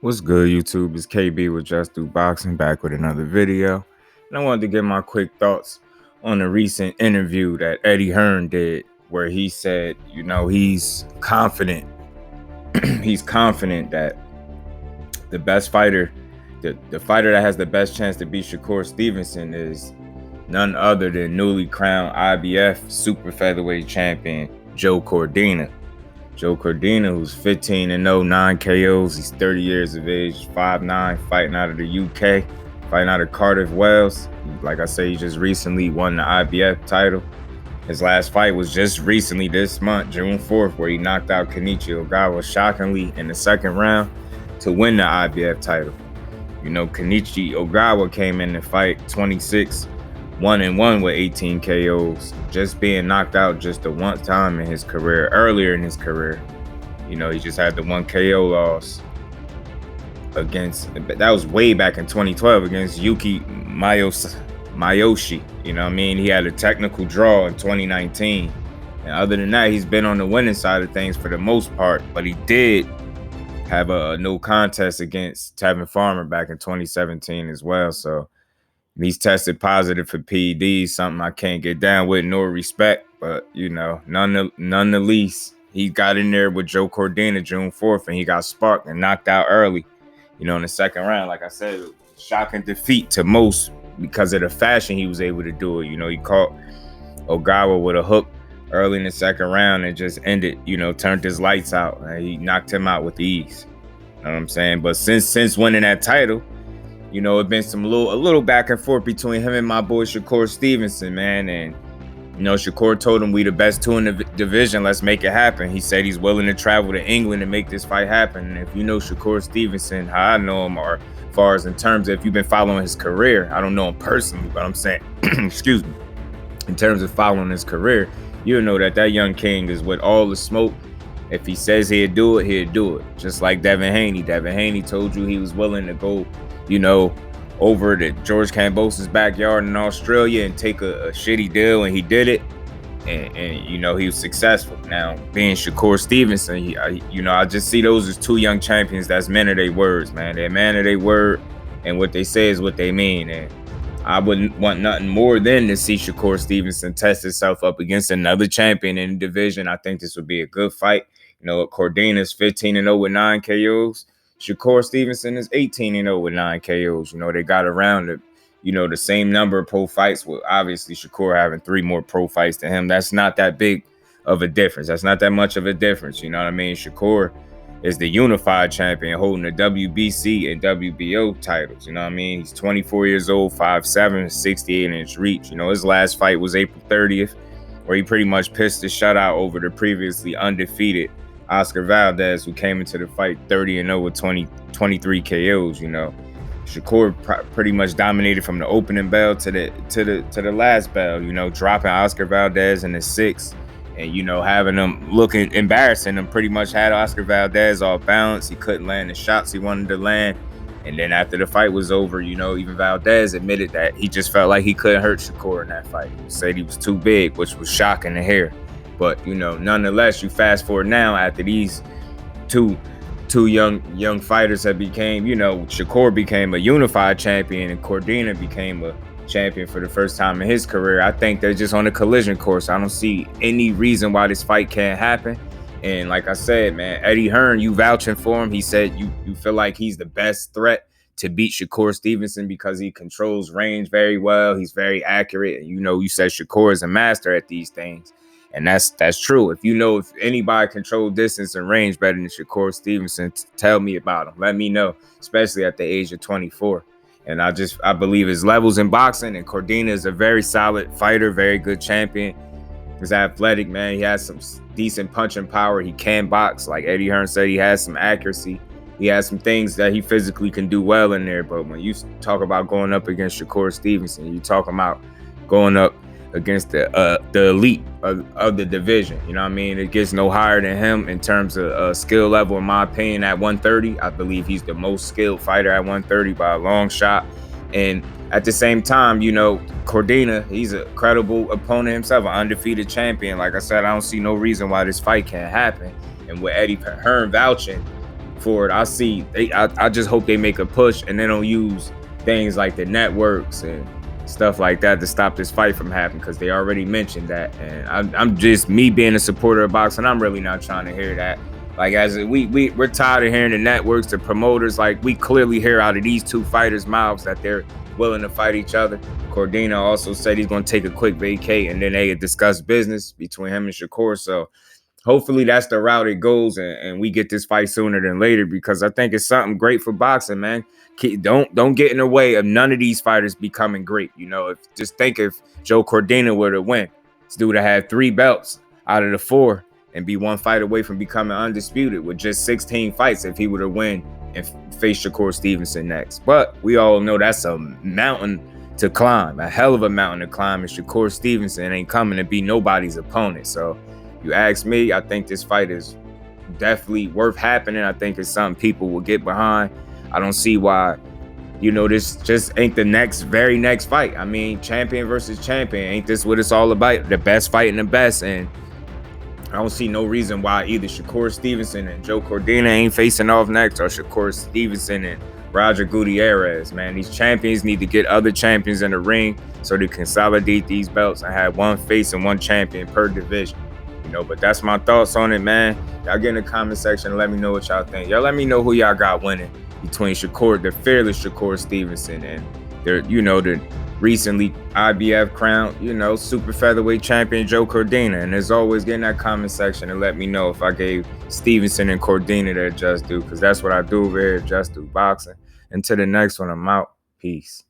What's good, YouTube? It's KB with JusDueBoxing, back with another video. And I wanted to get my quick thoughts on a recent interview that Eddie Hearn did, where he said, he's confident. He's confident that the best fighter, the fighter that has the best chance to beat Shakur Stevenson is none other than newly crowned IBF super featherweight champion Joe Cordina. Joe Cordina, who's 15-0, 9 KOs. He's 30 years of age, 5'9", fighting out of the UK, fighting out of Cardiff, Wales. Like I say, he just recently won the IBF title. His last fight was just recently this month, June 4th, where he knocked out Kenichi Ogawa shockingly in the second round to win the IBF title. Kenichi Ogawa came in the fight 1-1 with 18 KOs, just being knocked out just the one time in his career, earlier in his career. He just had the 1 KO loss that was way back in 2012 against Yuki Mayoshi. He had a technical draw in 2019. And other than that, he's been on the winning side of things for the most part, but he did have a no contest against Tevin Farmer back in 2017 as well. So he's tested positive for PEDs, something I can't get down with nor respect. But, nonetheless, he got in there with Joe Cordina June 4th, and he got sparked and knocked out early, in the second round. Like I said, shocking defeat to most because of the fashion he was able to do it. He caught Ogawa with a hook early in the second round and just ended, turned his lights out. And he knocked him out with ease. You know what I'm saying? But since winning that title, it's been a little back and forth between him and my boy Shakur Stevenson, man. And, Shakur told him we the best two in the division. Let's make it happen. He said he's willing to travel to England and make this fight happen. And if you know Shakur Stevenson, how I know him, or as far as in terms of if you've been following his career, I don't know him personally, but I'm saying, excuse me, in terms of following his career, you'll know that young king is with all the smoke. If he says he'll do it, he'll do it. Just like Devin Haney. Devin Haney told you he was willing to go over to George Cambosa's backyard in Australia and take a shitty deal, and he did it, and he was successful. Now, being Shakur Stevenson, I just see those as two young champions that's men of their words, man. They're man of their word, and what they say is what they mean, and I wouldn't want nothing more than to see Shakur Stevenson test himself up against another champion in the division. I think this would be a good fight. Cordina's 15-0 with 9 KOs. Shakur Stevenson is 18-0 with 9 KOs. They got around the same number of pro fights, with obviously Shakur having 3 more pro fights than him. That's not that big of a difference. That's not that much of a difference. You know what I mean? Shakur is the unified champion holding the WBC and WBO titles. You know what I mean? He's 24 years old, 5'7", 68-inch reach. His last fight was April 30th, where he pretty much pissed the shutout over the previously undefeated Oscar Valdez, who came into the fight 30-0 with 23 KOs. Shakur pretty much dominated from the opening bell to the last bell. Dropping Oscar Valdez in the 6th, and having him looking embarrassing him. Pretty much had Oscar Valdez off balance. He couldn't land the shots he wanted to land. And then after the fight was over, even Valdez admitted that he just felt like he couldn't hurt Shakur in that fight. He said he was too big, which was shocking to hear. But, nonetheless, you fast forward now after these two young fighters have became, Shakur became a unified champion and Cordina became a champion for the first time in his career. I think they're just on a collision course. I don't see any reason why this fight can't happen. And like I said, man, Eddie Hearn, you vouching for him. He said you feel like he's the best threat to beat Shakur Stevenson because he controls range very well. He's very accurate. And, you said Shakur is a master at these things. And that's true. If anybody control distance and range better than Shakur Stevenson, tell me about him. Let me know, especially at the age of 24. And I believe his levels in boxing, and Cordina is a very solid fighter, very good champion. He's athletic, man. He has some decent punching power. He can box. Like Eddie Hearn said, he has some accuracy. He has some things that he physically can do well in there. But when you talk about going up against Shakur Stevenson, you talking about going up against the elite of the division. You know what I mean? It gets no higher than him in terms of skill level, in my opinion. At 130, I believe he's the most skilled fighter at 130 by a long shot. And at the same time, Cordina, he's a credible opponent himself, an undefeated champion. Like I said, I don't see no reason why this fight can't happen. And with Eddie Hearn vouching, forward, I just hope they make a push and they don't use things like the networks and stuff like that to stop this fight from happening, because they already mentioned that. And I'm just, me being a supporter of boxing, I'm really not trying to hear that. Like, as we're tired of hearing the networks, the promoters. Like, we clearly hear out of these two fighters' mouths that they're willing to fight each other. Cordina also said he's going to take a quick vacate, and then they discuss business between him and Shakur. So hopefully that's the route it goes, and we get this fight sooner than later, because I think it's something great for boxing, man. Don't get in the way of none of these fighters becoming great. You know, just think if Joe Cordina were to win, this dude would have 3 belts out of the 4 and be 1 fight away from becoming undisputed with just 16 fights if he were to win and face Shakur Stevenson next. But we all know that's a mountain to climb, a hell of a mountain to climb, and Shakur Stevenson ain't coming to be nobody's opponent. So you ask me, I think this fight is definitely worth happening. I think it's something people will get behind. I don't see why, this just ain't the very next fight. I mean, champion versus champion. Ain't this what it's all about? The best fighting the best. And I don't see no reason why either Shakur Stevenson and Joe Cordina ain't facing off next, or Shakur Stevenson and Roger Gutierrez. Man, these champions need to get other champions in the ring so they consolidate these belts and have 1 face and 1 champion per division. But that's my thoughts on it, man. Y'all get in the comment section and let me know what y'all think. Y'all let me know who y'all got winning between the fearless Shakur Stevenson, and the recently IBF crowned, super featherweight champion Joe Cordina. And as always, get in that comment section and let me know if I gave Stevenson and Cordina their just due, because that's what I do over here at JusDueBoxing. Until the next one, I'm out. Peace.